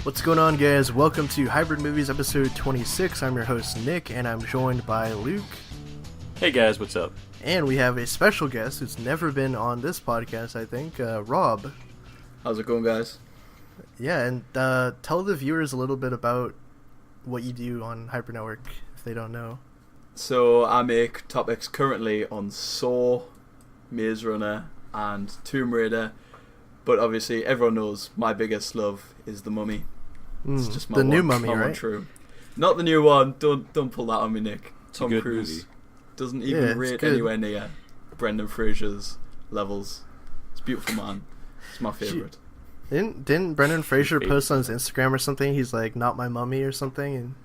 What's going on, guys? Welcome to Hybrid Movies episode 26. I'm your host, Nick, and I'm joined by Luke. Hey guys, what's up? And we have a special guest who's never been on this podcast, I think, Rob. How's it going, guys? Yeah, and tell the viewers a little bit about what you do on Hyper Network, if they don't know. So I make topics currently on Saw, Maze Runner, and Tomb Raider. But obviously, everyone knows my biggest love is The Mummy. It's just my the new Mummy, right? True. Not the new one. Don't pull that on me, Nick. It's Tom Cruise movie. doesn't even rate anywhere near Brendan Fraser's levels. It's a beautiful man. It's my favorite. Didn't Brendan Fraser post on his Instagram or something? He's like, "Not my mummy" or something. And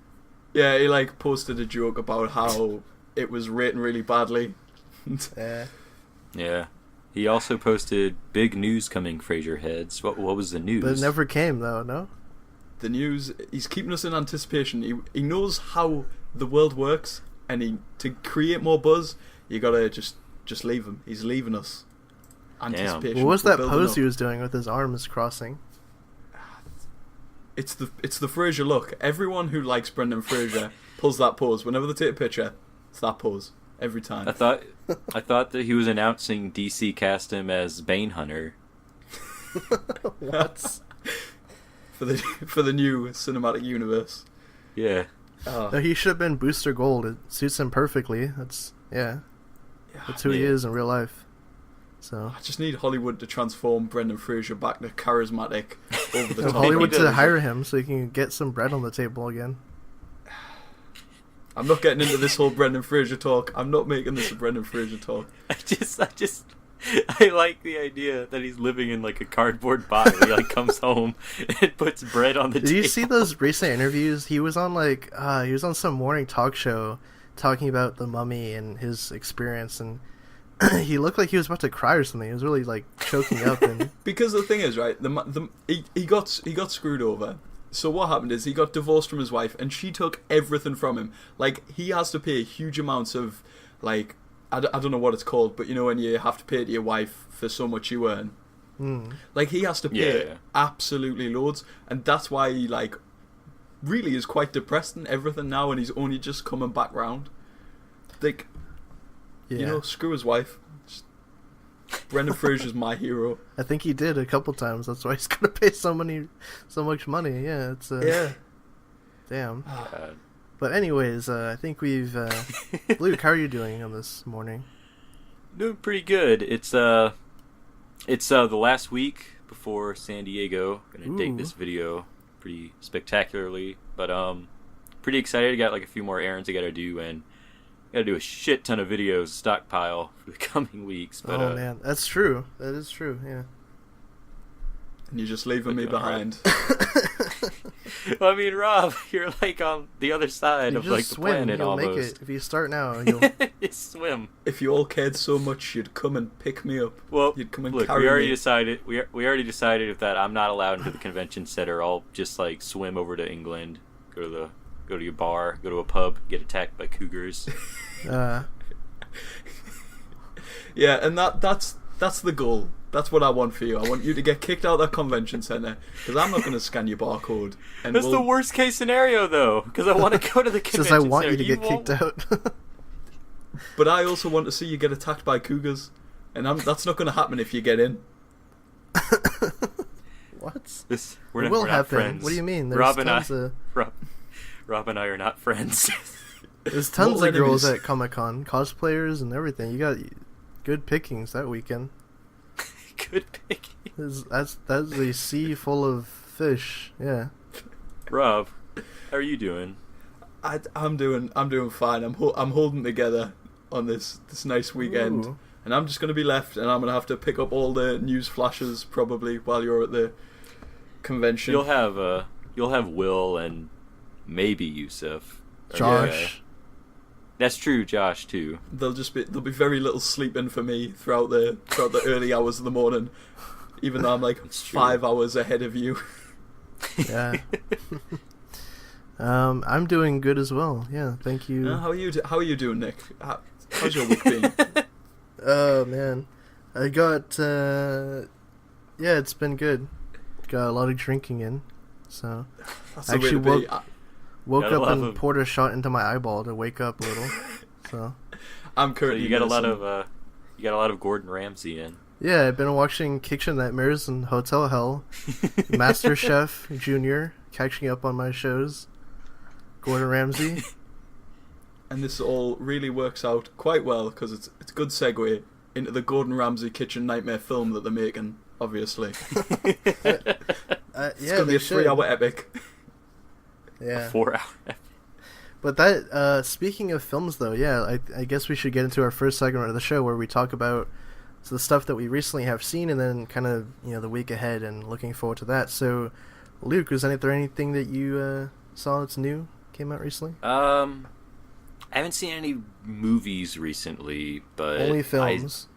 yeah, he posted a joke about how it was rating really badly. Yeah. He also posted big news coming, Fraser heads. What was the news? But it never came, though, no? The news, he's keeping us in anticipation. He knows how the world works, and to create more buzz, you gotta just leave him. He's leaving us. Anticipation. What was that pose he was doing with his arms crossing? It's the Fraser look. Everyone who likes Brendan Fraser pulls that pose. Whenever they take a picture, it's that pose. Every time. I thought that he was announcing DC cast him as Bane Hunter. What? for the new cinematic universe. Yeah. No, he should have been Booster Gold. It suits him perfectly. That's who he is in real life. So I just need Hollywood to transform Brendan Fraser back to charismatic, over the top. Hollywood to hire him so he can get some bread on the table again. I'm not getting into this whole Brendan Fraser talk. I'm not making this a Brendan Fraser talk. I like the idea that he's living in like a cardboard box. He like comes home and puts bread on the table. Did you see those recent interviews? He was on some morning talk show talking about the Mummy and his experience, and he looked like he was about to cry or something. He was really like choking up. And because the thing is, right, he got screwed over. So what happened is he got divorced from his wife, and she took everything from him. Like, he has to pay huge amounts of, like, I don't know what it's called, but you know when you have to pay to your wife for so much you earn? Like, he has to pay absolutely loads, and that's why he, like, really is quite depressed and everything now, and he's only just coming back round. Like, you know, screw his wife. Brendan Fraser's my hero. I think he did a couple times. That's why he's gonna pay so much money. Yeah, it's damn. But anyways, I think we've Luke, how are you doing on this morning? Doing pretty good. It's the last week before San Diego. Gonna date this video pretty spectacularly, but pretty excited. I got like a few more errands I gotta do, and gotta do a shit ton of videos stockpile for the coming weeks. But, man, that's true. That is true. Yeah. And you're just leaving me behind. Well, I mean, Rob, you're like on the other side of like the planet you'll almost. Make it. If you start now, you'll just swim. If you all cared so much, you'd come and pick me up. Well, you'd come and look, carry we already me. decided. We already decided that I'm not allowed into the convention center. I'll just like swim over to England, go to a bar, go to a pub, get attacked by cougars. Yeah, and that's the goal. That's what I want for you. I want you to get kicked out of that convention center because I'm not going to scan your barcode. And that's the worst case scenario, though, because I want to go to the convention center. Says I want center. you to get kicked out. But I also want to see you get attacked by cougars, and that's not going to happen if you get in. What? We're not happen. Friends. What do you mean? There's Rob and I are not friends. There's tons of girls at Comic-Con, cosplayers and everything. You got good pickings that weekend. Good pickings. That's a sea full of fish. Yeah. Rob, how are you doing? I'm doing fine. I'm holding together on this nice weekend. Ooh. And I'm just going to be left, and I'm going to have to pick up all the news flashes probably while you're at the convention. You'll have Will and maybe Yusuf. Josh. That's true, Josh too. There'll be very little sleeping for me throughout the early hours of the morning, even though I'm like 5 hours ahead of you. Yeah. I'm doing good as well. Yeah, thank you. How are you doing, Nick? How's your week been? Oh man, I got it's been good. Got a lot of drinking in. So That's I the way actually to be. woke Gotta up love and him. poured a shot into my eyeball to wake up a little. So I'm So currently you got a lot innocent. of you got a lot of Gordon Ramsay in. yeah, I've been watching Kitchen Nightmares and Hotel Hell, Master Chef Junior, catching up on my shows. Gordon Ramsay. And this all really works out quite well because it's a good segue into the Gordon Ramsay Kitchen Nightmare film that they're making. Obviously, it's Yeah, gonna be they a should. 3-hour epic. Yeah. 4 hour. But that, speaking of films, though, yeah, I guess we should get into our first segment of the show where we talk about the stuff that we recently have seen, and then kind of the week ahead and looking forward to that. So, Luke, is there anything that you saw that's new, came out recently? I haven't seen any movies recently, but Only films.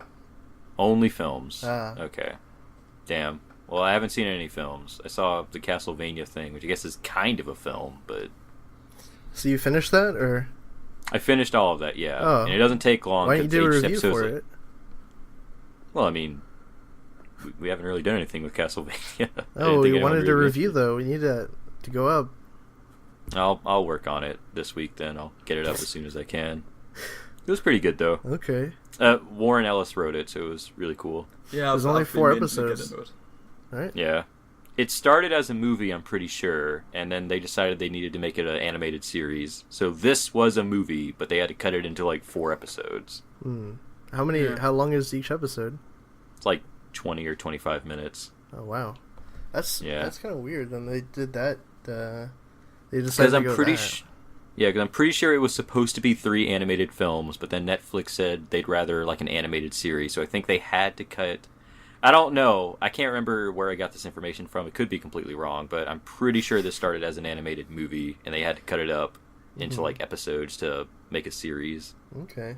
Only films. Ah. Okay. Damn. Well, I haven't seen any films. I saw the Castlevania thing, which I guess is kind of a film, but So you finished that, or I finished all of that. Yeah, Oh. and it doesn't take long. why didn't you do a 'cause each review episode's for like- it? Well, I mean, we haven't really done anything with Castlevania. I Oh, didn't think you anyone wanted a really- review, though. We need that to go up. I'll work on it this week. Then I'll get it up as soon as I can. It was pretty good though. Okay. Warren Ellis wrote it, so it was really cool. Yeah, There's only 4 episodes. Right? Yeah. It started as a movie, I'm pretty sure, and then they decided they needed to make it an animated series. So this was a movie, but they had to cut it into like 4 episodes. Hmm. How many? Yeah. How long is each episode? It's like 20 or 25 minutes. Oh wow, that's Yeah. that's kind of weird. Then they did that. They decided Because to I'm go pretty that. yeah, because I'm pretty sure it was supposed to be 3 animated films, but then Netflix said they'd rather like an animated series, so I think they had to cut. I don't know. I can't remember where I got this information from. It could be completely wrong, but I'm pretty sure this started as an animated movie, and they had to cut it up into like episodes to make a series. Okay.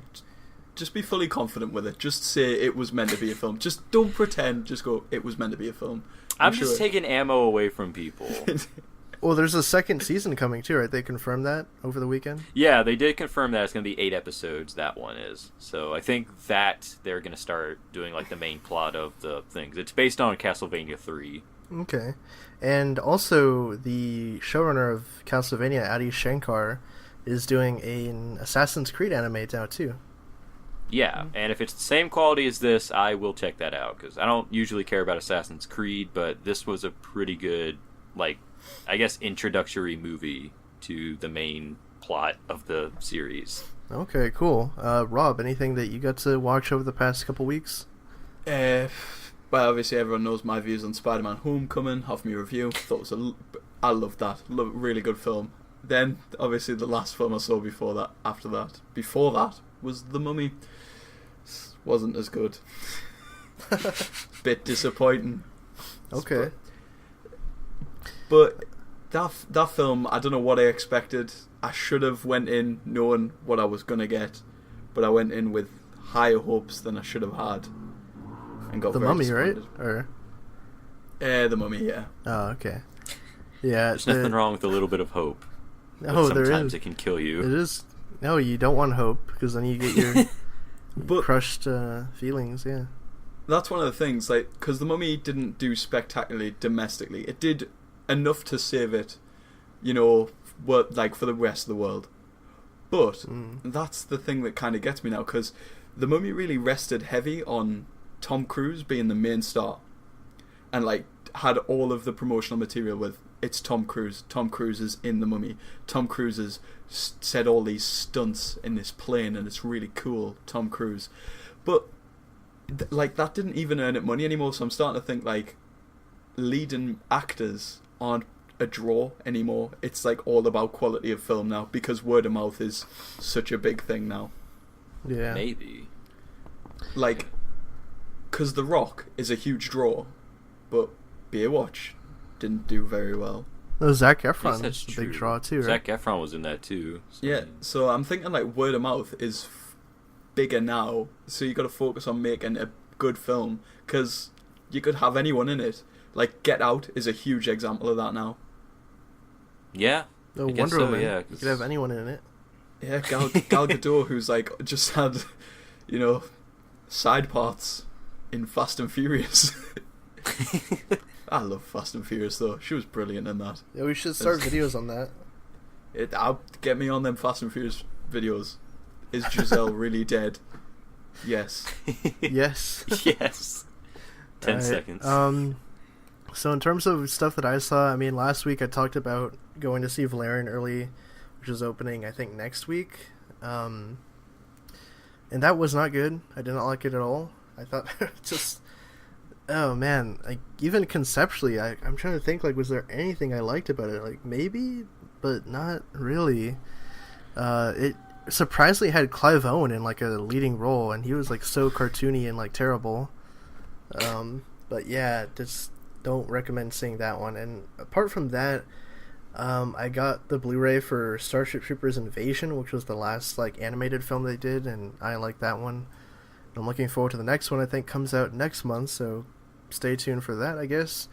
Just be fully confident with it. Just say it was meant to be a film. Just don't pretend. Just go, it was meant to be a film. I'm just taking ammo away from people. Well, there's a second season coming too, right? They confirmed that over the weekend. Yeah, they did confirm that it's going to be 8 episodes, that one is. So I think that they're going to start doing like the main plot of the things. It's based on Castlevania 3. Okay. And also, the showrunner of Castlevania, Adi Shankar, is doing an Assassin's Creed anime now too. Yeah, and if it's the same quality as this, I will check that out, because I don't usually care about Assassin's Creed, but this was a pretty good, like, I guess, introductory movie to the main plot of the series. Okay, cool. Rob, anything that you got to watch over the past couple weeks? Well, obviously everyone knows my views on Spider-Man Homecoming. Half me review. Thought it was I loved that. Really good film. Then, obviously, the last film I saw before that was The Mummy. Wasn't as good. Bit disappointing. Okay. But that film, I don't know what I expected. I should have went in knowing what I was gonna get, but I went in with higher hopes than I should have had, and got The very Mummy, right? disappointed. Or The Mummy, yeah. oh, okay. Yeah. There's nothing wrong with a little bit of hope. No, but there sometimes is. it can kill you. It is. No, you don't want hope because then you get your But crushed feelings. Yeah. that's one of the things, like, because The Mummy didn't do spectacularly domestically. It did enough to save it, like, for the rest of the world. But that's the thing that kind of gets me now, because The Mummy really rested heavy on Tom Cruise being the main star, and like had all of the promotional material with it's Tom Cruise. Tom Cruise is in The Mummy. Tom Cruise has said all these stunts in this plane, and it's really cool. Tom Cruise, but like that didn't even earn it money anymore. So I'm starting to think like leading actors aren't a draw anymore. It's like all about quality of film now, because word of mouth is such a big thing now. Yeah. Maybe. Like, because The Rock is a huge draw, but Baywatch didn't do very well. Oh, Zac Yes, Efron that's is a true. big draw too, right? Zac Efron was in that too. So. Yeah, so I'm thinking like word of mouth is bigger now, so you got to focus on making a good film, because you could have anyone in it. Like Get Out is a huge example of that now. Yeah. Oh, I guess Wonder so, Woman. yeah, You 'cause- could have anyone in it. Yeah, Gal Gadot, who's like just had, side parts in Fast and Furious. I love Fast and Furious though. She was brilliant in that. Yeah, we should start videos on that. I'll get me on them Fast and Furious videos. Is Giselle really dead? Yes. Yes. Yes. 10 seconds. So in terms of stuff that I saw, I mean, last week I talked about going to see Valerian early, which is opening, I think, next week. And that was not good. I did not like it at all. I thought just... Oh, man. Like, even conceptually, I'm trying to think, like, was there anything I liked about it? Like, maybe, but not really. It surprisingly had Clive Owen in, like, a leading role, and he was, like, so cartoony and, like, terrible. But, yeah, just don't recommend seeing that one. And apart from that, I got the Blu-ray for Starship Troopers Invasion, which was the last, like, animated film they did, and I liked that one. I'm looking forward to the next one. I think comes out next month, so stay tuned for that, I guess.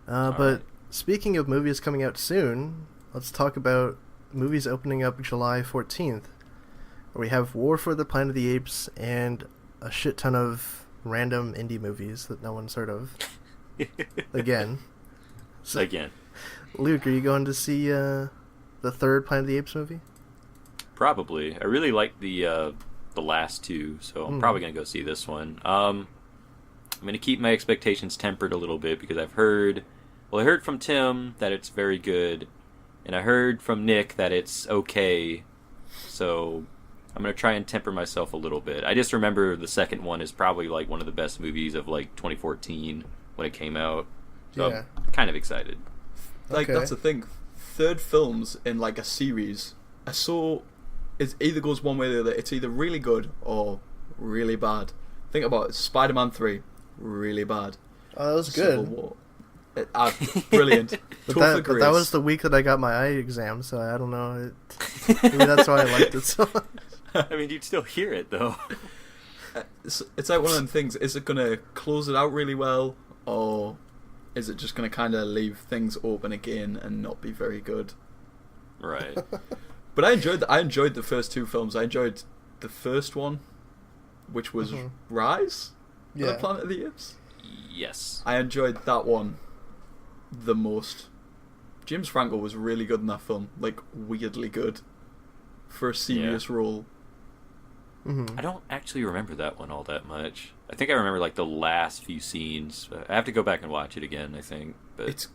But right. Speaking of movies coming out soon, let's talk about movies opening up July 14th. Where we have War for the Planet of the Apes and a shit ton of random indie movies that no one's heard of. Again. So, Again. Luke, are you going to see the third Planet of the Apes movie? Probably. I really like the last two, so I'm probably going to go see this one. I'm going to keep my expectations tempered a little bit because I heard from Tim that it's very good, and I heard from Nick that it's okay, so I'm going to try and temper myself a little bit. I just remember the second one is probably like one of the best movies of like 2014 when it came out, so Yeah. I'm kind of excited. Like, Okay. that's the thing. Third films in, like, a series are so... It either goes one way or the other. It's either really good or really bad. Think about it. Spider-Man 3, really bad. Oh, that was Civil good. War. Brilliant. But Total that grace. was the week that I got my eye exam, so I don't know. Maybe that's why I liked it so much. I mean, you'd still hear it, though. It's like one of them things. Is it going to close it out really well, or is it just going to kind of leave things open again and not be very good? Right. But I enjoyed the first two films. I enjoyed the first one, which was Rise of the Yeah. Planet of the Apes. Yes. I enjoyed that one the most. James Franco was really good in that film, like weirdly good for a serious role. I don't actually remember that one all that much. I think I remember like the last few scenes. I have to go back and watch it again, I think. But It's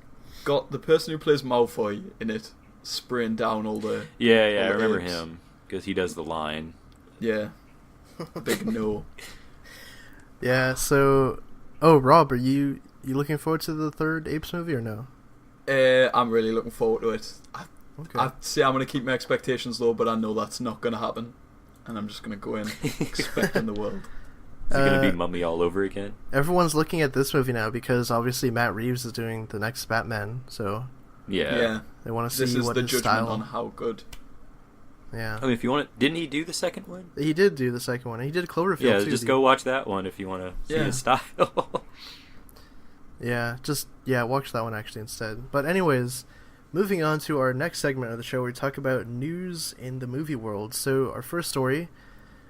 got the person who plays Malfoy in it spraying down all the... yeah, all I the remember apes. him because he does the line. Yeah. Big no. Yeah, so... Oh, Rob, are you looking forward to the third Apes movie or no? I'm really looking forward to it. Okay. I see I'm going to keep my expectations low, but I know that's not going to happen. And I'm just going to go in expecting the world. Is it going to be Mummy all over again? Everyone's looking at this movie now because obviously Matt Reeves is doing the next Batman, so Yeah. they want to This see is what the his judgment style... on how good. Yeah. I mean, if you want to... Didn't he do the second one? He did do the second one. He did Cloverfield Yeah, too. just go watch that one if you want to see Yeah. his style. Watch that one actually instead. But anyways, moving on to our next segment of the show where we talk about news in the movie world. So our first story,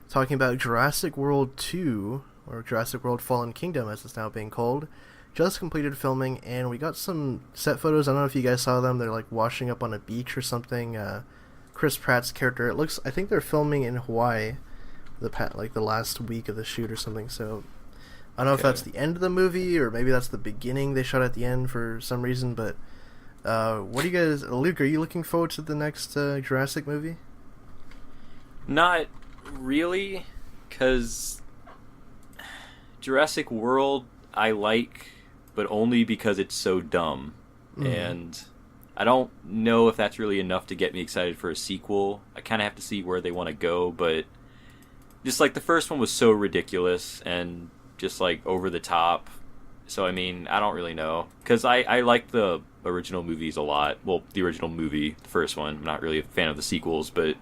talking about Jurassic World 2, or Jurassic World Fallen Kingdom as it's now being called, just completed filming, and we got some set photos. I don't know if you guys saw them. They're like washing up on a beach or something. Chris Pratt's character, I think they're filming in Hawaii the last week of the shoot or something, so I don't know if that's the end of the movie or maybe that's the beginning they shot at the end for some reason, but what do you guys... Luke, are you looking forward to the next Jurassic movie? Not really, because Jurassic World I like, but only because it's so dumb. And I don't know if that's really enough to get me excited for a sequel. I kind of have to see where they want to go, but just like the first one was so ridiculous and just like over the top. So I mean, I don't really know, because I like the original movies a lot. Well, the original movie, the first one. I'm not really a fan of the sequels, but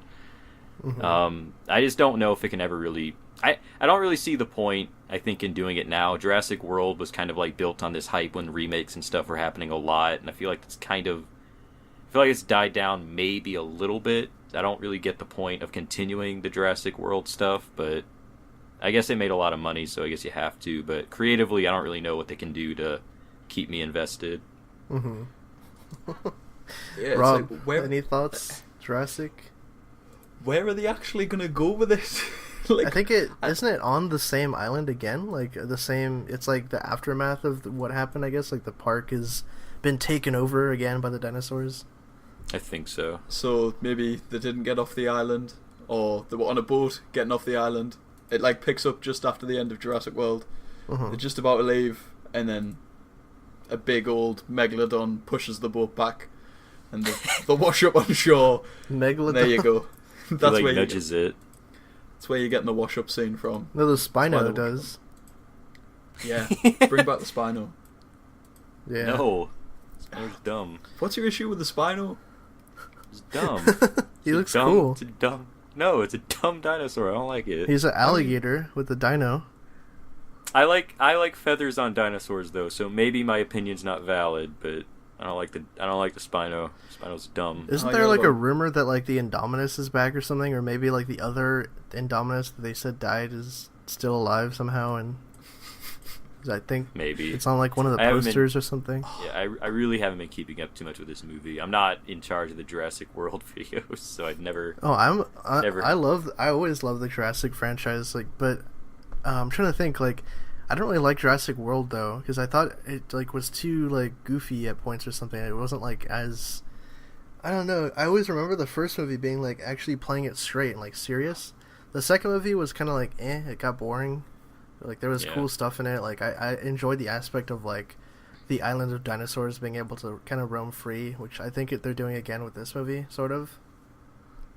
I just don't know if it can ever really... I don't really see the point, I think, in doing it now. Jurassic World was kind of like built on this hype when remakes and stuff were happening a lot, and I feel like it's died down maybe a little bit. I don't really get the point of continuing the Jurassic World stuff, but I guess they made a lot of money, so I guess you have to. But creatively, I don't really know what they can do to keep me invested. Mm-hmm. Yeah, Rob, it's like, any thoughts? Jurassic? where are they actually gonna go with this? Like, I think isn't it on the same island again? Like the same. It's like the aftermath of what happened. I guess like the park has been taken over again by the dinosaurs. I think so. So maybe they didn't get off the island, or they were on a boat getting off the island. It like picks up just after the end of Jurassic World. They're just about to leave, and then a big old megalodon pushes the boat back, and they wash up on shore. Megalodon. There you go. That's He, where nudges it. That's where you're getting the wash up scene from. No, the Spino does. Yeah, bring back the Spino. Yeah. No, Spino's dumb. What's your issue with the Spino? It's dumb. He looks dumb, cool. It's a dumb. No, it's a dumb dinosaur. I don't like it. He's an alligator with a dino. I like feathers on dinosaurs though, so maybe my opinion's not valid, but I don't like the Spino. Spino's dumb. Isn't Oh, there yeah, like well- a rumor that like the Indominus is back or something, or maybe like the other Indominus that they said died is still alive somehow? And 'cause I think Maybe. it's on like one of the I haven't been- posters or something. Yeah, I really haven't been keeping up too much with this movie. I'm not in charge of the Jurassic World videos, so I'd never. Oh, Never. I always love the Jurassic franchise, like, but I'm trying to think, like, I don't really like Jurassic World though, because I thought it like was too like goofy at points or something. It wasn't like as, I don't know. I always remember the first movie being like actually playing it straight and like serious. The second movie was kind of like it got boring. Like there was cool stuff in it. Like I enjoyed the aspect of like the island of dinosaurs being able to kind of roam free, which I think they're doing again with this movie, sort of.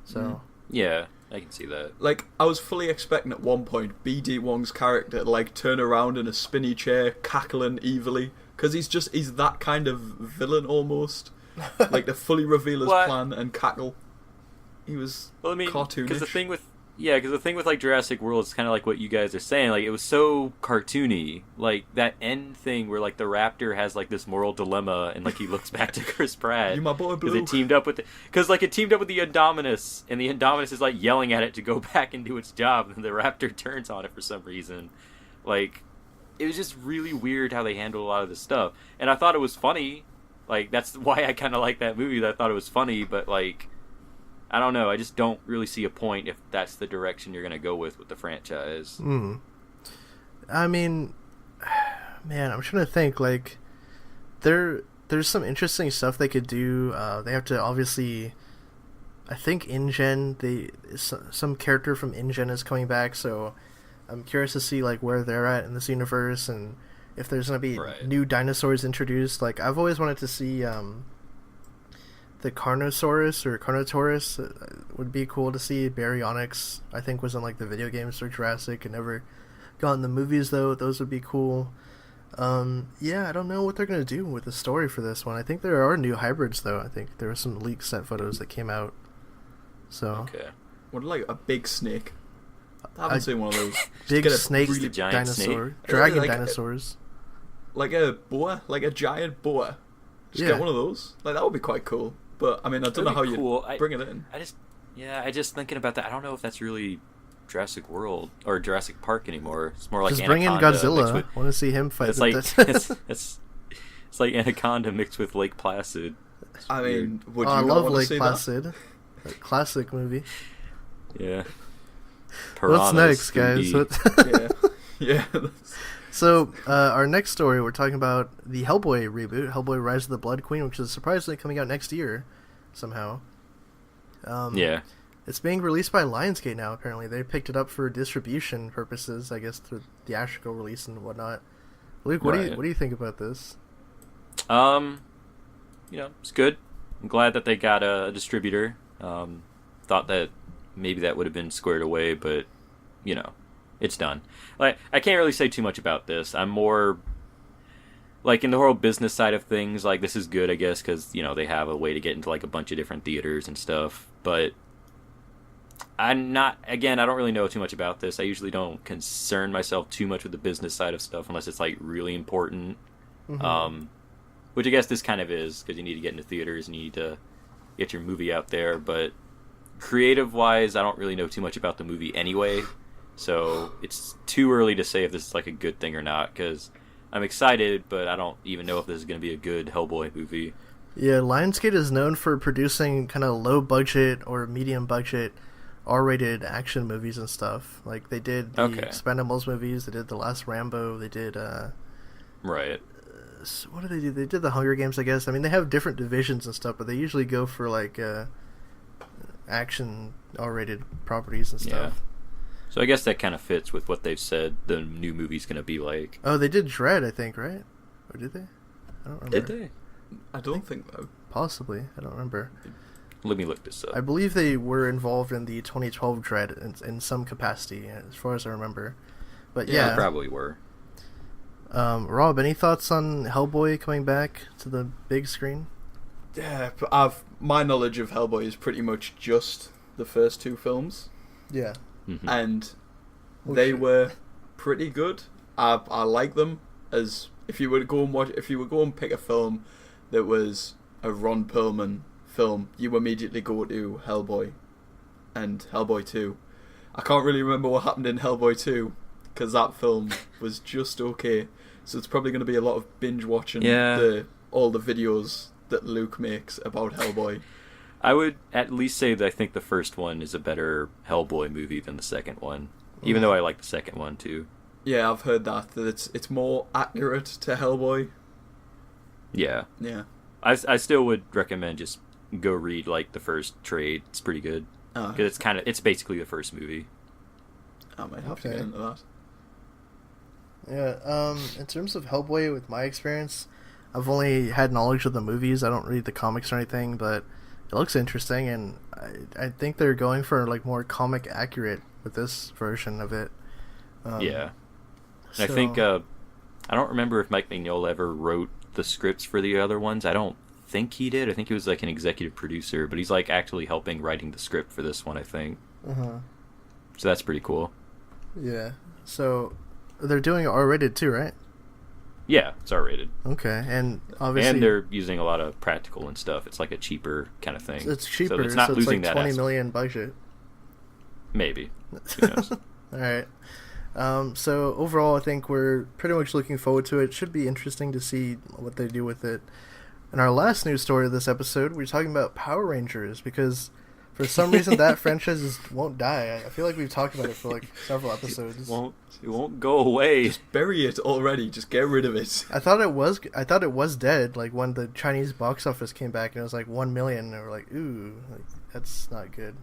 So Yeah, I can see that. Like, I was fully expecting at one point BD Wong's character to like turn around in a spinny chair, cackling evilly, because he's that kind of villain almost. Like, to fully reveal his plan and cackle. He was cartoonish. Because the thing with like Jurassic World is kind of like what you guys are saying. Like, it was so cartoony. Like that end thing where like the raptor has like this moral dilemma, and like he looks back to Chris Pratt. You my boy Blue. Because it teamed up with the Indominus, and the Indominus is like yelling at it to go back and do its job, and the raptor turns on it for some reason. Like, it was just really weird how they handled a lot of this stuff, and I thought it was funny. Like, that's why I kind of like that movie. I thought it was funny, but like, I don't know. I just don't really see a point if that's the direction you're going to go with the franchise. I mean, man, I'm trying to think. Like, there's some interesting stuff they could do. They have to obviously, I think InGen, some character from InGen is coming back, so I'm curious to see like where they're at in this universe and if there's gonna be new dinosaurs introduced. Like, I've always wanted to see the Carnosaurus or Carnotaurus. Would be cool to see. Baryonyx, I think, was in like the video games for Jurassic and never got in the movies though. Those would be cool. Yeah, I don't know what they're gonna do with the story for this one. I think there are new hybrids though. I think there were some leaked set photos that came out. So okay, what, like a big snake? I haven't seen one of those. Big snake really giant dinosaur, snake. dragon Like dinosaurs. Like a boa, like a giant boa. Just Yeah. get one of those. Like, that would be quite cool. But I mean, I don't know how you bring it in. I just thinking about that. I don't know if that's really Jurassic World or Jurassic Park anymore. It's more like Just bring in Anaconda Godzilla. mixed Want to see him fight? It's like it's like Anaconda mixed with Lake Placid. It's I weird. mean, would I you not love want to Lake see Placid. Like, classic movie. Yeah. What's Piranhas, next, guys? 3D? Yeah. Yeah. So, our next story, we're talking about the Hellboy reboot, Hellboy Rise of the Blood Queen, which is surprisingly coming out next year, somehow. Yeah. It's being released by Lionsgate now, apparently. They picked it up for distribution purposes, I guess, through theatrical release and whatnot. Luke, what do you think about this? It's good. I'm glad that they got a distributor. Thought that maybe that would have been squared away, but, it's done. Like, I can't really say too much about this. I'm more, like, in the whole business side of things, like, this is good, I guess, because, they have a way to get into, like, a bunch of different theaters and stuff, but I don't really know too much about this. I usually don't concern myself too much with the business side of stuff unless it's, like, really important. Mm-hmm. Which I guess this kind of is, because you need to get into theaters and you need to get your movie out there, but creative-wise, I don't really know too much about the movie anyway, so it's too early to say if this is, like, a good thing or not, because I'm excited, but I don't even know if this is going to be a good Hellboy movie. Yeah, Lionsgate is known for producing kind of low budget or medium budget R-rated action movies and stuff. Like they did the Expendables movies, they did the last Rambo, they did right. What did they do? They did the Hunger Games, I guess. I mean, they have different divisions and stuff, but they usually go for like action R-rated properties and stuff. Yeah. So I guess that kind of fits with what they've said the new movie's going to be like. Oh, they did Dredd, I think, right? Or did they? I don't remember. Did they? I don't think so. Possibly. I don't remember. Let me look this up. I believe they were involved in the 2012 Dredd in some capacity, as far as I remember. But yeah. They probably were. Rob, any thoughts on Hellboy coming back to the big screen? Yeah, my knowledge of Hellboy is pretty much just the first two films. Yeah. Mm-hmm. And they were pretty good. I like them. As if you were to go and pick a film that was a Ron Perlman film, you immediately go to Hellboy and Hellboy 2. I can't really remember what happened in Hellboy 2 because that film was just okay. So it's probably going to be a lot of binge watching all the videos that Luke makes about Hellboy. I would at least say that I think the first one is a better Hellboy movie than the second one, even though I like the second one too. Yeah, I've heard that it's more accurate to Hellboy. Yeah. Yeah. I still would recommend just go read like the first trade. It's pretty good because it's basically the first movie. I might have to get into that. Yeah. In terms of Hellboy, with my experience, I've only had knowledge of the movies. I don't read the comics or anything, but it looks interesting, and I think they're going for like more comic accurate with this version of it. Yeah. And I think I don't remember if Mike Mignola ever wrote the scripts for the other ones. I don't think he did. I think he was like an executive producer, but he's like actually helping writing the script for this one, I think. Uh-huh. So that's pretty cool. Yeah. So they're doing it R-rated too, right? Yeah, it's R-rated. Okay, and obviously... And they're using a lot of practical and stuff. It's like a cheaper kind of thing. It's cheaper, so it's not losing like that $20 million budget. Maybe. Who knows? Alright. So overall, I think we're pretty much looking forward to it. Should be interesting to see what they do with it. In our last news story of this episode, we're talking about Power Rangers, because for some reason that franchise won't die. I feel like we've talked about it for like several episodes. It won't go away. Just bury it already. Just get rid of it. I thought it was dead. Like when the Chinese box office came back and it was like 1 million, and they were like, "Ooh, like, that's not good."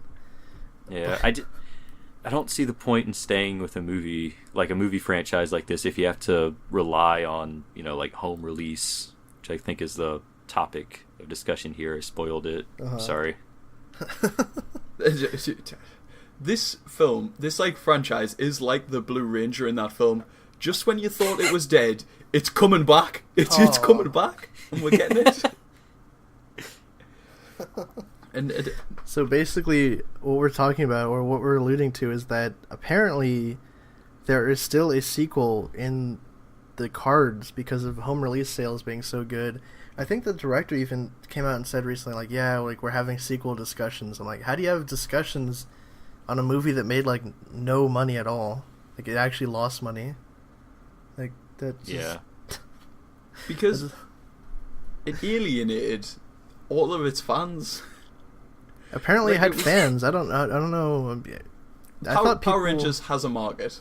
Yeah, I don't see the point in staying with a movie franchise like this if you have to rely on like home release, which I think is the topic of discussion here. I spoiled it. Uh-huh. Sorry. This film, this like franchise, is like the Blue Ranger in that film. Just when you thought it was dead, it's coming back. It's coming back, and we're getting it. So basically, what we're talking about, or what we're alluding to, is that apparently there is still a sequel in the cards because of home release sales being so good. I think the director even came out and said recently, like, yeah, like, we're having sequel discussions. I'm like, how do you have discussions on a movie that made, like, no money at all? Like, it actually lost money. Like, that's yeah. Because it alienated all of its fans. Apparently, it had fans. I don't know. I thought Power Rangers has a market.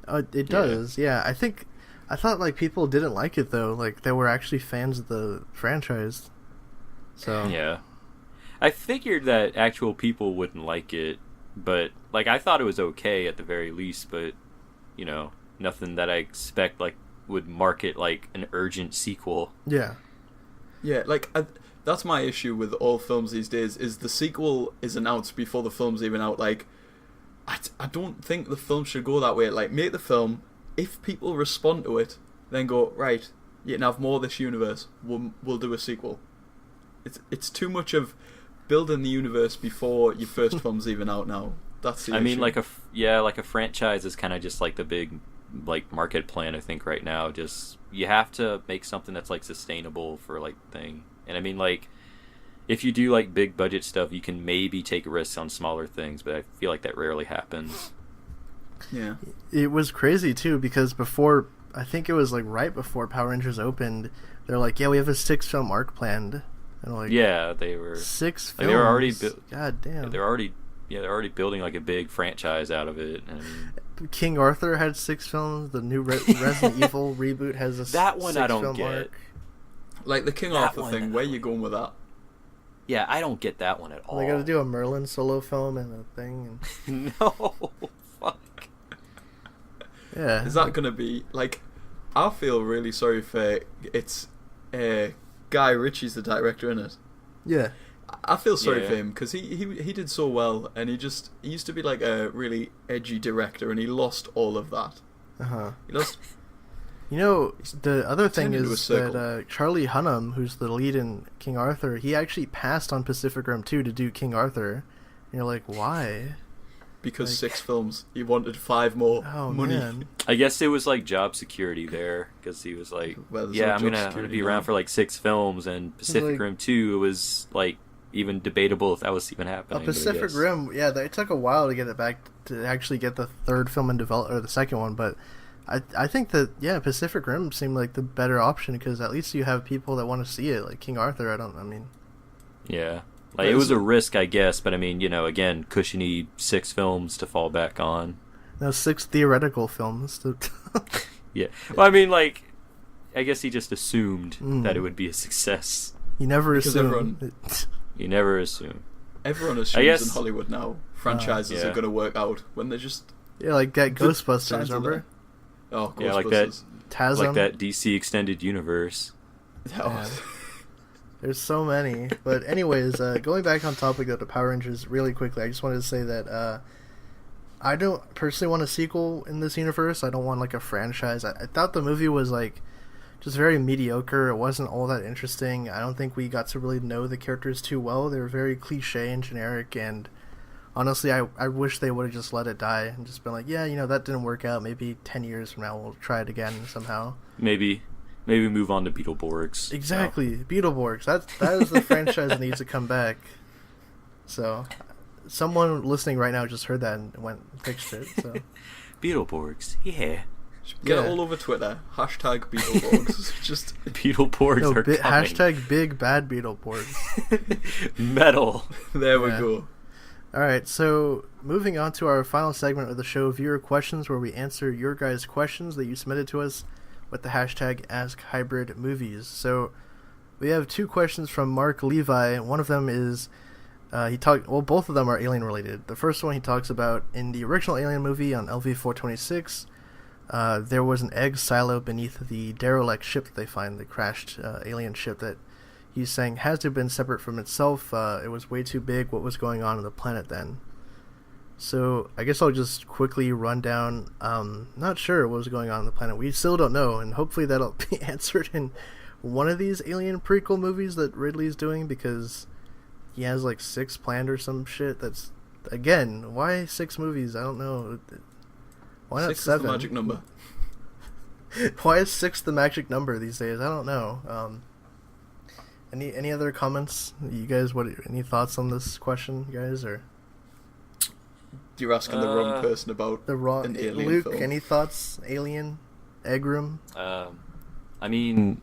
It does, yeah. I thought like people didn't like it though. Like they were actually fans of the franchise. So yeah, I figured that actual people wouldn't like it, but like I thought it was okay at the very least. But nothing that I expect like would market like an urgent sequel. Yeah, yeah. Like that's my issue with all films these days. Is the sequel is announced before the film's even out. Like I don't think the film should go that way. Like make the film. If people respond to it, then go, right, you can have more of this universe, we'll do a sequel. It's too much of building the universe before your first film's even out now. That's the issue. mean, like a franchise is kind of just like the big like market plan, I think, right now. Just you have to make something that's like sustainable for like thing. And I mean, like, if you do like big budget stuff, you can maybe take risks on smaller things, but I feel like that rarely happens. Yeah, it was crazy too because before I think it was like right before Power Rangers opened. They're like, yeah, we have a 6-film arc planned. And like, yeah, they were 6 films. Like, they were already God damn. they're already building like a big franchise out of it. And King Arthur had 6 films. The new Resident Evil reboot has a that one I don't 6-film get. arc. Like the King That Arthur one, thing, where you going with that? Yeah, I don't get that one at all. They got to do a Merlin solo film and a thing. And... No, fuck. Yeah. Is that gonna be like? I feel really sorry for it's. Guy Ritchie's the director in it. Yeah. I feel sorry Yeah. for him because he did so well, and he used to be like a really edgy director, and he lost all of that. He lost. You know, the other thing turned into a is circle. that Charlie Hunnam, who's the lead in King Arthur, he actually passed on Pacific Rim 2 to do King Arthur. And you're like, why? Because Like- 6 films, he wanted 5 more Oh, money. man. I guess it was like job security there because he was like, Well, there's yeah, no I'm job gonna security be now. around for like 6 films, and Pacific like- Rim 2 was like even debatable if that was even A happening. but I Pacific guess- Rim, yeah, it took a while to get it back to actually get the 3rd film in develop or the 2nd one, but I think that Pacific Rim seemed like the better option because at least you have people that want to see it. Like King Arthur, Yeah. Like But it was is a it- risk, I guess, but I mean, again, cushiony 6 films to fall back on. no 6 theoretical films. Yeah. Well, I mean, like, I guess he just assumed Mm. that it would be a success. You never Because assume. You never assume. Everyone I assumes guess- in Hollywood now franchises Yeah. are going to work out when they're just Yeah, like that The Ghostbusters, signs are remember? oh Yeah, like that- Ghostbusters. Tasm. Like that DC extended universe. That was- There's so many. But anyways, going back on topic of the Power Rangers really quickly, I just wanted to say that I don't personally want a sequel in this universe. I don't want like a franchise. I thought the movie was like just very mediocre. It wasn't all that interesting. I don't think we got to really know the characters too well. They were very cliche and generic, and honestly, I wish they would have just let it die and just been like, yeah, that didn't work out. Maybe 10 years from now we'll try it again somehow. Maybe move on to Beetleborgs. Exactly, Beetleborgs. That is the franchise that needs to come back. So, someone listening right now just heard that and went and fixed it. So, Beetleborgs, yeah. Get Yeah. it all over Twitter. Hashtag Beetleborgs. Just Beetleborgs no, are coming. hashtag Big Bad Beetleborgs. Metal. there we Yeah. go. All right, so moving on to our final segment of the show, viewer questions, where we answer your guys' questions that you submitted to us with the hashtag AskHybridMovies. So we have 2 questions from Mark Levi. One of them is both of them are alien related. The first one he talks about in the original Alien movie on LV-426. There was an egg silo beneath the derelict ship that they find, the crashed alien ship that he's saying has to have been separate from itself. It was way too big. What was going on the planet then? So I guess I'll just quickly run down. Not sure what was going on the planet. We still don't know, and hopefully that'll be answered in one of these Alien prequel movies that Ridley's doing, because he has like 6 planned or some shit. That's, again, why 6 movies? I don't know. Why not 6 is 7? the magic number. Why is 6 the magic number these days? I don't know. Any other comments? You guys, any thoughts on this question, you guys, or You're asking the wrong person about the wrong an alien Luke? film. Any thoughts? Alien, Egg Room. I mean,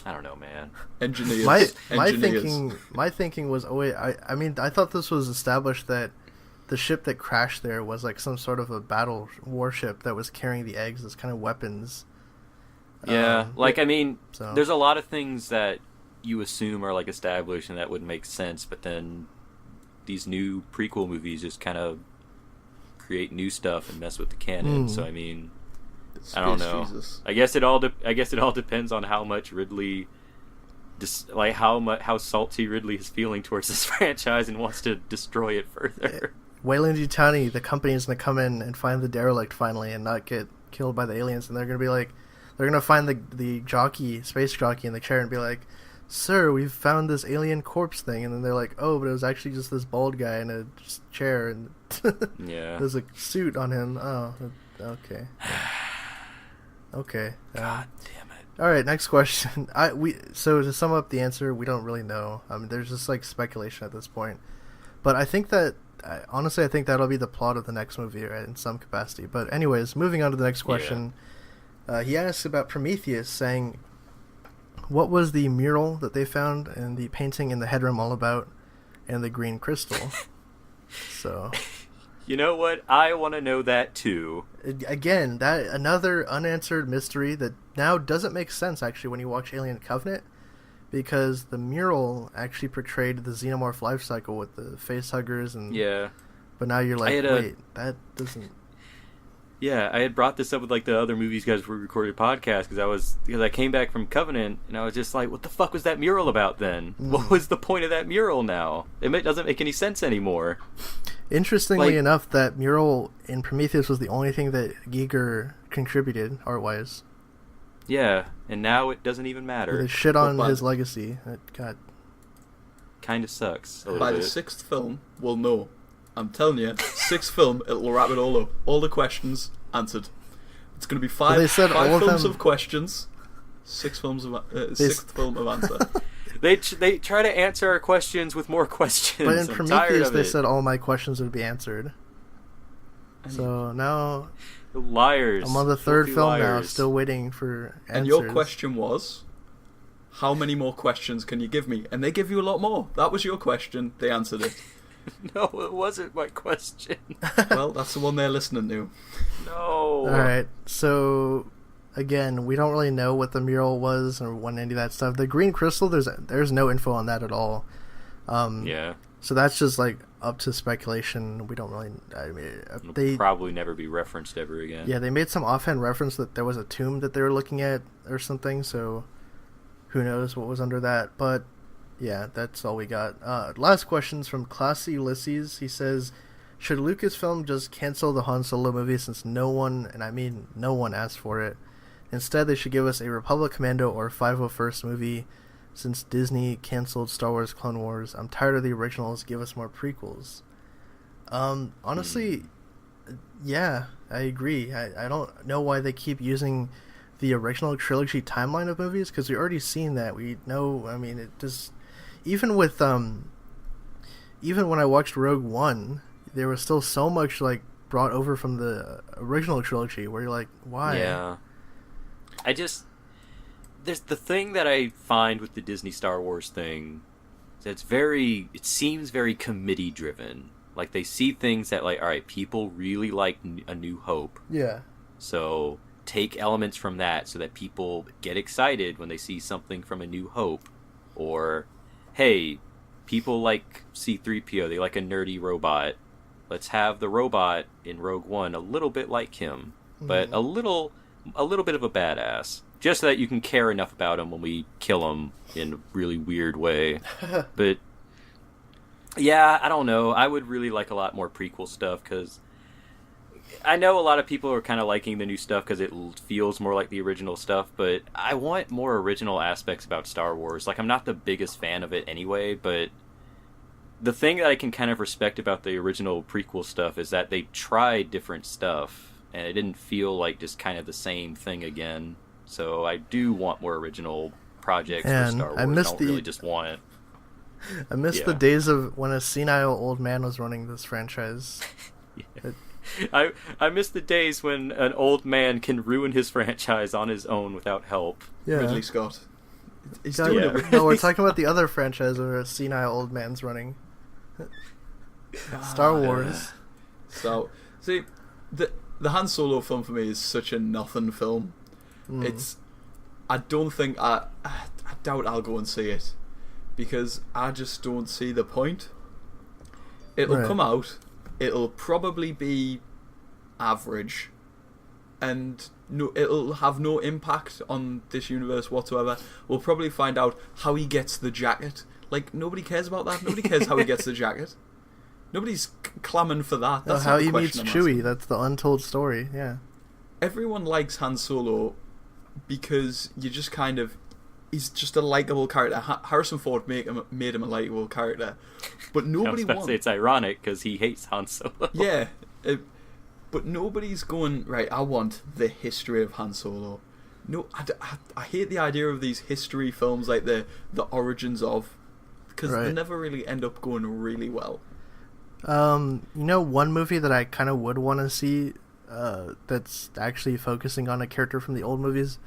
I don't know, man. Engineers. My Engineers. thinking was, I mean, I thought this was established that the ship that crashed there was like some sort of a battle warship that was carrying the eggs as kind of weapons. Yeah, I mean, so- there's a lot of things that you assume are like established and that would make sense, but then these new prequel movies just kind of create new stuff and mess with the canon. So I mean, I don't Space know. Jesus. I guess it all depends on how much Ridley, how salty Ridley is feeling towards this franchise and wants to destroy it further. Weyland-Yutani, the company is going to come in and find the derelict finally and not get killed by the aliens, and they're going to be like, they're going to find the space jockey in the chair and be like, "Sir, we've found this alien corpse thing," and then they're like, "Oh, but it was actually just this bald guy in a chair, and Yeah. there's a suit on him." Oh, okay. Okay. God damn it. All right, next question. So to sum up the answer, we don't really know. I mean, there's just like speculation at this point. But I think that honestly, I think that'll be the plot of the next movie, right, in some capacity. But anyways, moving on to the next question. He asks about Prometheus, saying, what was the mural that they found and the painting in the headroom all about, and the green crystal? So, you know what? I want to know that too. Again, that another unanswered mystery that now doesn't make sense actually when you watch Alien Covenant, because the mural actually portrayed the xenomorph life cycle with the face huggers and But now you're like, wait, that doesn't. Yeah, I had brought this up with like the other movies guys we recorded podcast because I came back from Covenant and I was just like, what the fuck was that mural about then? What was the point of that mural now? It doesn't make any sense anymore. Interestingly enough, that mural in Prometheus was the only thing that Giger contributed art-wise. Yeah, and now it doesn't even matter. They shit on his legacy. It got kind of sucks. By the sixth film, we'll know. I'm telling you, sixth film, it'll wrap it all up. All the questions answered. It's going to be five films of questions, sixth film of answer. They try to answer our questions with more questions. But in Prometheus, they said all my questions would be answered. So now, liars. I'm on the third film now, still waiting for answers. And your question was, how many more questions can you give me? And they give you a lot more. That was your question. They answered it. No, it wasn't my question. Well, that's the one they're listening to. No. Alright, so again, we don't really know what the mural was or what any of that stuff. The green crystal, there's no info on that at all. So that's just like up to speculation. We don't really. I mean, it'll probably never be referenced ever again. Yeah, they made some offhand reference that there was a tomb that they were looking at or something. So who knows what was under that? But yeah, that's all we got. Last question's from Classy Ulysses. He says, should Lucasfilm just cancel the Han Solo movie since no one, and I mean no one, asked for it? Instead, they should give us a Republic Commando or 501st movie since Disney canceled Star Wars Clone Wars. I'm tired of the originals. Give us more prequels. Honestly, yeah, I agree. I don't know why they keep using the original trilogy timeline of movies, because we already seen that. We know, I mean, it just... Even with, even when I watched Rogue One, there was still so much, like, brought over from the original trilogy, where you're like, why? Yeah. There's the thing that I find with the Disney Star Wars thing, it seems very committee driven. Like, they see things that, like, alright, people really like A New Hope. Yeah. So, take elements from that so that people get excited when they see something from A New Hope. Or, hey, people like C-3PO, they like a nerdy robot. Let's have the robot in Rogue One a little bit like him, but a little bit of a badass. Just so that you can care enough about him when we kill him in a really weird way. But, yeah, I don't know. I would really like a lot more prequel stuff, because I know a lot of people are kind of liking the new stuff because it feels more like the original stuff, but I want more original aspects about Star Wars. Like, I'm not the biggest fan of it anyway, but the thing that I can kind of respect about the original prequel stuff is that they tried different stuff, and it didn't feel like just kind of the same thing again. So I do want more original projects for Star Wars. I don't really just want it. I miss the days of when a senile old man was running this franchise. I miss the days when an old man can ruin his franchise on his own without help. Yeah. Ridley Scott. He's doing it. No, we're talking about the other franchise where a senile old man's running. Star Wars. So, see, the Han Solo film for me is such a nothing film. I don't think I doubt I'll go and see it, because I just don't see the point. It'll come out, it'll probably be average, and it'll have no impact on this universe whatsoever. We'll probably find out how he gets the jacket. Like, nobody cares about that. Nobody cares how he gets the jacket. Nobody's clamoring for that. That's how he meets Chewie. That's the untold story. Yeah. Everyone likes Han Solo because you just kind of... He's just a likable character. Harrison Ford made him a likable character. But nobody I was about to say it's ironic because he hates Han Solo. Yeah. But nobody's going, right, I want the history of Han Solo. No, I hate the idea of these history films, like the origins of... Because they never really end up going really well. One movie that I kind of would want to see, that's actually focusing on a character from the old movies.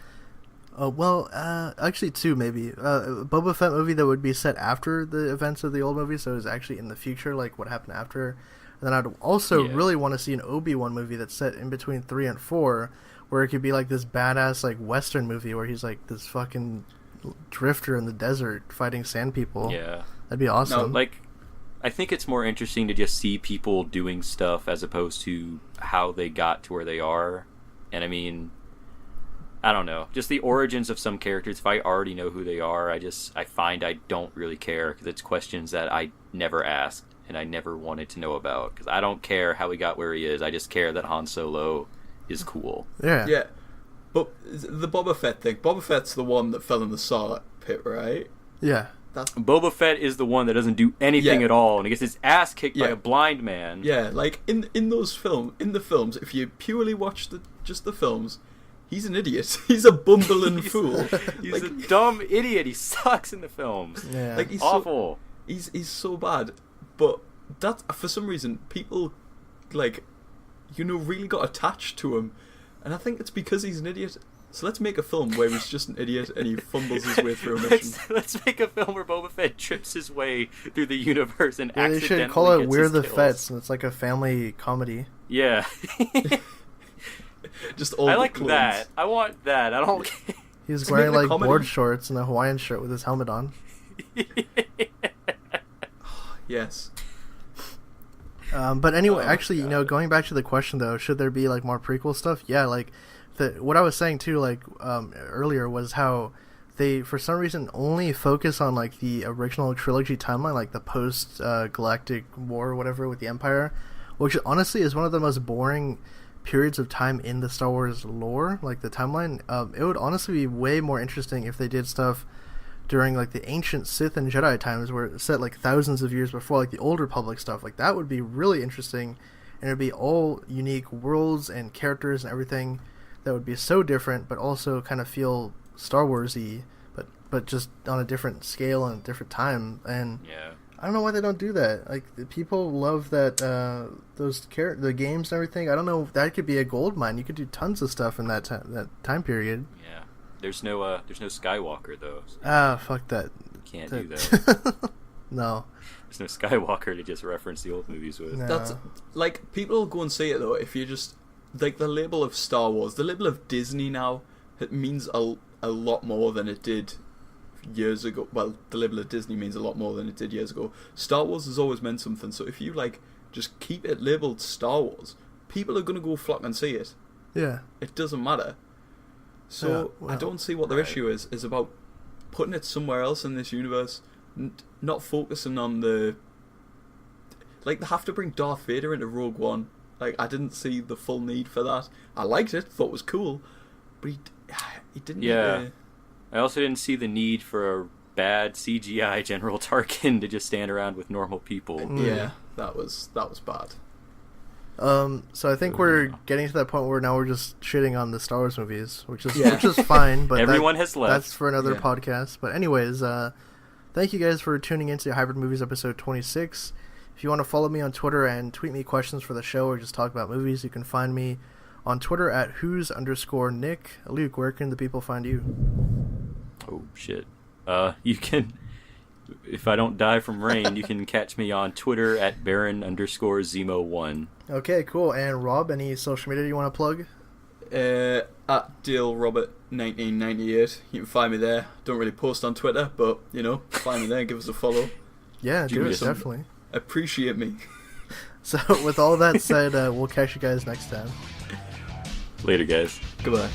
Actually two maybe. A Boba Fett movie that would be set after the events of the old movie, so it's actually in the future, like what happened after. And then I'd also really want to see an Obi-Wan movie that's set in between 3 and 4, where it could be like this badass like Western movie where he's like this fucking drifter in the desert fighting sand people. Yeah, that'd be awesome. No, I think it's more interesting to just see people doing stuff as opposed to how they got to where they are. And I mean, I don't know, just the origins of some characters. If I already know who they are, I find I don't really care, because it's questions that I never asked and I never wanted to know about, because I don't care how he got where he is. I just care that Han Solo is cool. Yeah. But the Boba Fett thing, Boba Fett's the one that fell in the Sarlacc pit, right? Yeah. Boba Fett is the one that doesn't do anything at all, and he gets his ass kicked by a blind man. Yeah, like in the films, if you purely watch just the films, he's an idiot. He's a bumbling fool. He's a dumb idiot. He sucks in the films. Yeah. Like, he's awful. He's so bad. But that, for some reason, people really got attached to him, and I think it's because he's an idiot. So let's make a film where he's just an idiot and he fumbles his way through a mission. Let's make a film where Boba Fett trips his way through the universe and accidentally they should call it gets We're his the kills. Fets, and it's like a family comedy. Yeah. Just all I the like clones. that. I want that. I don't care. He's wearing like board shorts and a Hawaiian shirt with his helmet on. Yes. But anyway, actually, going back to the question though, should there be like more prequel stuff? Yeah, like what I was saying too, like earlier, was how they for some reason only focus on like the original trilogy timeline, like the post galactic war or whatever with the Empire, which honestly is one of the most boring periods of time in the Star Wars lore, like the timeline. It would honestly be way more interesting if they did stuff during like the ancient Sith and Jedi times, where it's set like thousands of years before, like the Old Republic stuff. Like that would be really interesting, and it'd be all unique worlds and characters and everything that would be so different, but also kind of feel Star Wars-y, but just on a different scale and a different time. And yeah. I don't know why they don't do that. Like the people love that the games and everything. I don't know. That could be a gold mine. You could do tons of stuff in that time period. Yeah. There's no Skywalker though. So fuck that. You can't do that. No. There's no Skywalker to just reference the old movies with. No. That's like, people will go and see it though if you just like the label of Star Wars, the label of Disney now, it means a lot more than it did years ago. Well, the label of Disney means a lot more than it did years ago. Star Wars has always meant something, so if you like just keep it labeled Star Wars, people are going to go flock and see it. Yeah. It doesn't matter. So I don't see what their issue is about putting it somewhere else in this universe, not focusing on the... Like, they have to bring Darth Vader into Rogue One. Like, I didn't see the full need for that. I liked it, thought it was cool, but he didn't need to... I also didn't see the need for a bad CGI General Tarkin to just stand around with normal people. Yeah, that was bad. So I think we're getting to that point where now we're just shitting on the Star Wars movies, which is fine. But everyone has left. That's for another podcast. But anyways, thank you guys for tuning into Hybrid Movies episode 26. If you want to follow me on Twitter and tweet me questions for the show or just talk about movies, you can find me on Twitter at who's_Nick. Luke, where can the people find you? Oh shit. You can, if I don't die from rain, you can catch me on Twitter at Baron_Zemo1. Okay, cool. And Rob, any social media you want to plug? At DaleRobert1998. You can find me there. Don't really post on Twitter, but find me there and give us a follow. Yeah, do it, definitely. Appreciate me. So with all that said, we'll catch you guys next time. Later, guys. Goodbye.